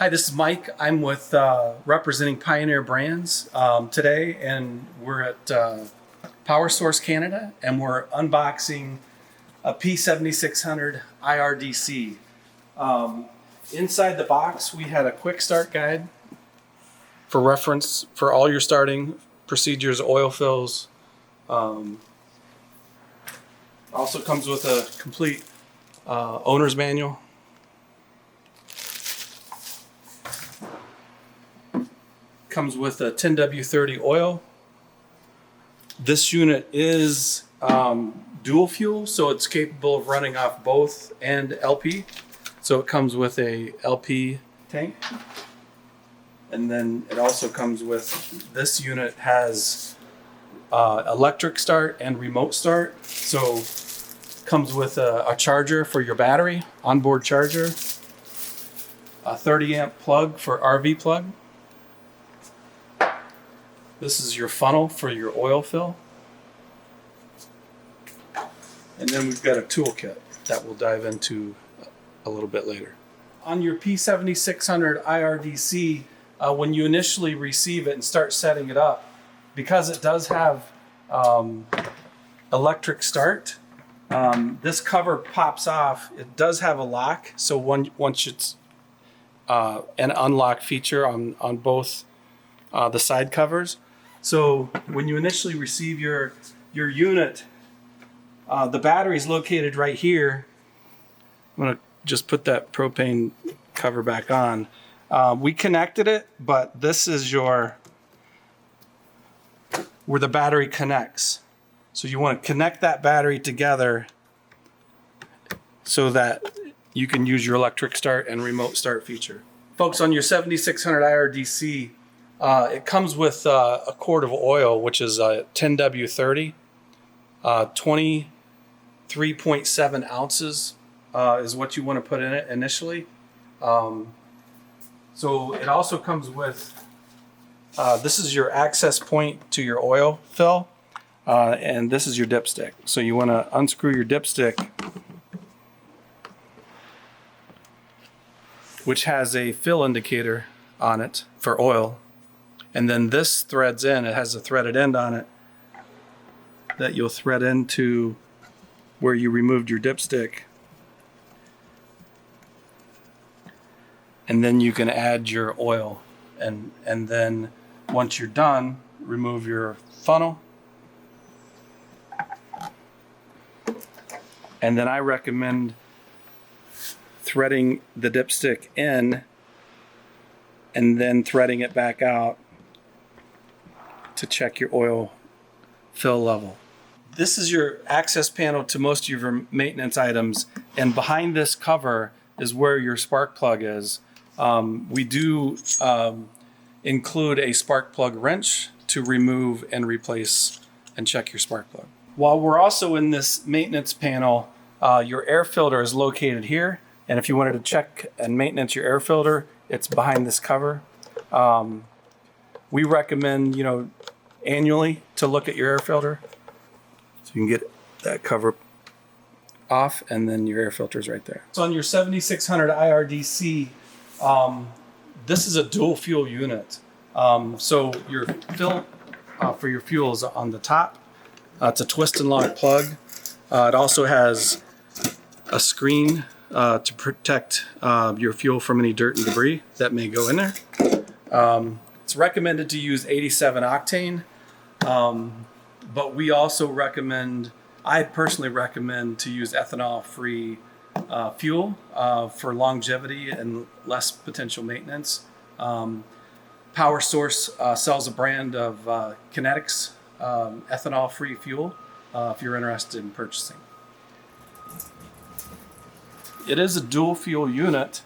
Hi, this is Mike. I'm with representing Pioneer Brands today, and we're at Power Source Canada, and we're unboxing a P7600 IRDC. Inside the box, we had a quick start guide for reference for all your starting procedures, oil fills. Also comes with a complete owner's manual. Comes with a 10W30 oil. This unit is dual fuel, so it's capable of running off both and LP. So it comes with a LP tank. And then it also comes with, this unit has electric start and remote start. So comes with a charger for your battery, onboard charger, a 30 amp plug for RV plug. This is your funnel for your oil fill. And then we've got a toolkit that we'll dive into a little bit later. On your P7600 IRDC, when you initially receive it and start setting it up, because it does have electric start, this cover pops off. It does have a lock, so once it's an unlock feature on both the side covers. So when you initially receive your unit, the battery is located right here. I'm going to just put that propane cover back on. We connected it, but this is where the battery connects. So you want to connect that battery together so that you can use your electric start and remote start feature. Folks, on your 7600 IRDC, it comes with a quart of oil, which is 10W30. 23.7 ounces is what you want to put in it initially. So it also comes with, this is your access point to your oil fill, and this is your dipstick. So you want to unscrew your dipstick, which has a fill indicator on it for oil. And then this threads in, it has a threaded end on it that you'll thread into where you removed your dipstick. And then you can add your oil. And then once you're done, remove your funnel. And then I recommend threading the dipstick in and then threading it back out to check your oil fill level. This is your access panel to most of your maintenance items, and behind this cover is where your spark plug is. We do include a spark plug wrench to remove and replace and check your spark plug. While we're also in this maintenance panel, your air filter is located here, and if you wanted to check and maintenance your air filter, it's behind this cover. We recommend, annually to look at your air filter. So you can get that cover off, and then your air filter is right there. So on your 7600 IRDC, this is a dual fuel unit. So your fill for your fuel is on the top. It's a twist and lock plug. It also has a screen to protect your fuel from any dirt and debris that may go in there. It's recommended to use 87 octane, but we also recommend, I personally recommend to use ethanol-free fuel for longevity and less potential maintenance. Power Source sells a brand of Kinetics ethanol-free fuel if you're interested in purchasing. It is a dual fuel unit,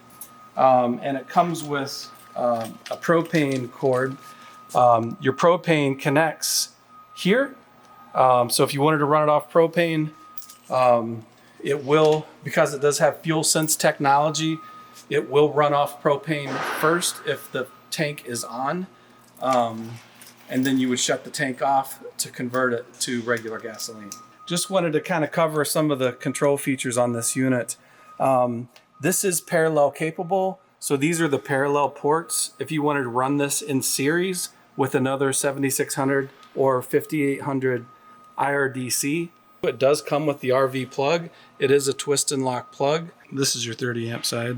and it comes with a propane cord. Your propane connects here. So if you wanted to run it off propane, it will, because it does have fuel sense technology, it will run off propane first if the tank is on. And then you would shut the tank off to convert it to regular gasoline. Just wanted to kind of cover some of the control features on this unit. This is parallel capable. So these are the parallel ports. If you wanted to run this in series with another 7600 or 5800 IRDC, it does come with the RV plug. It is a twist and lock plug. This is your 30 amp side.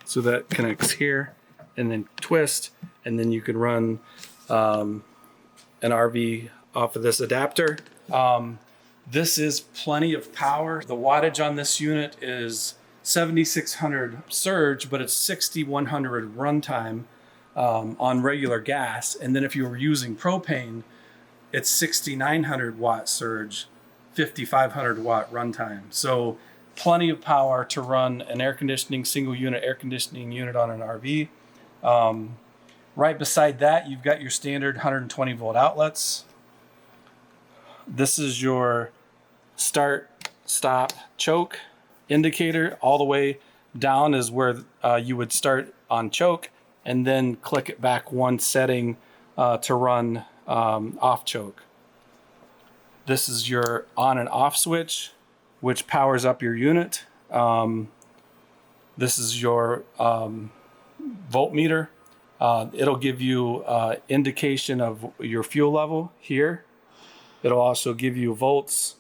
So that connects here and then twist, and then you can run an RV off of this adapter. This is plenty of power. The wattage on this unit is 7,600 surge, but it's 6,100 runtime on regular gas. And then if you were using propane, it's 6,900 watt surge, 5,500 watt runtime. So plenty of power to run an air conditioning, single unit air conditioning unit on an RV. Right beside that, you've got your standard 120 volt outlets. This is your start, stop, choke indicator. All the way down is where you would start on choke, and then click it back one setting to run off choke. This is your on and off switch, which powers up your unit. This is your voltmeter. It'll give you indication of your fuel level here. It'll also give you volts,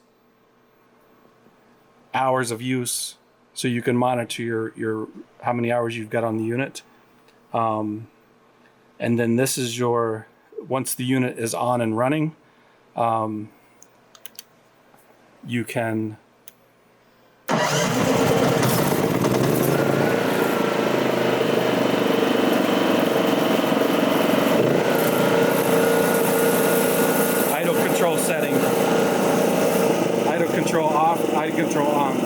hours of use, so you can monitor your how many hours you've got on the unit. And then this is your, once the unit is on and running, you can setting, idle control off, idle control on.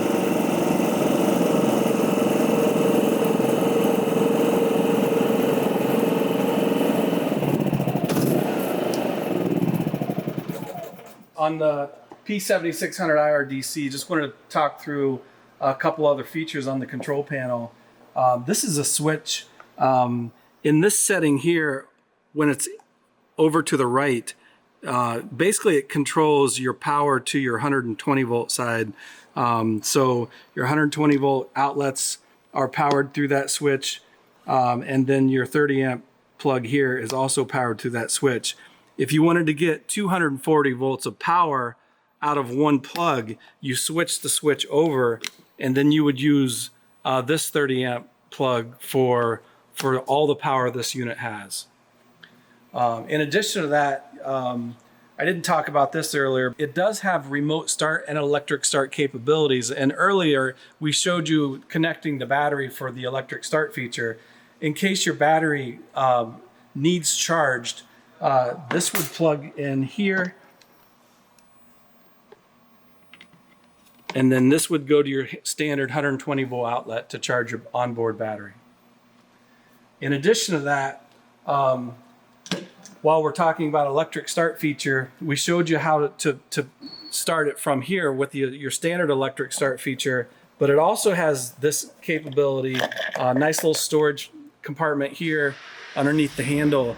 On the P7600 IRDC, just wanted to talk through a couple other features on the control panel. This is a switch. In this setting here, when it's over to the right, basically it controls your power to your 120 volt side. So your 120 volt outlets are powered through that switch, and then your 30 amp plug here is also powered through that switch. If you wanted to get 240 volts of power out of one plug, you switch the switch over, and then you would use this 30 amp plug for all the power this unit has. In addition to that, I didn't talk about this earlier. It does have remote start and electric start capabilities. And earlier we showed you connecting the battery for the electric start feature. In case your battery needs charged, this would plug in here. And then this would go to your standard 120 volt outlet to charge your onboard battery. In addition to that, while we're talking about electric start feature, we showed you how to start it from here with your standard electric start feature, but it also has this capability, nice little storage compartment here underneath the handle,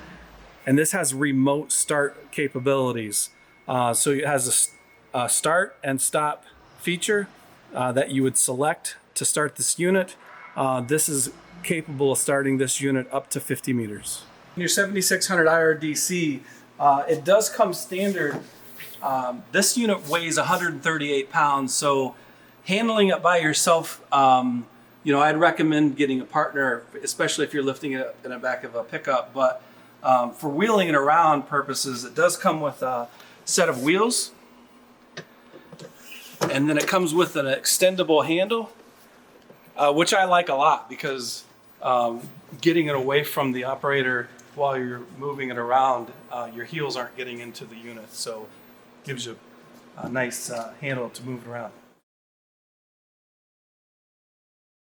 and this has remote start capabilities. So it has a start and stop feature that you would select to start this unit. This is capable of starting this unit up to 50 meters. Your 7600 IRDC, it does come standard. This unit weighs 138 pounds, so handling it by yourself, I'd recommend getting a partner, especially if you're lifting it in the back of a pickup. But for wheeling it around purposes, it does come with a set of wheels, and then it comes with an extendable handle, which I like a lot because getting it away from the operator while you're moving it around, your heels aren't getting into the unit, so it gives you a nice handle to move it around.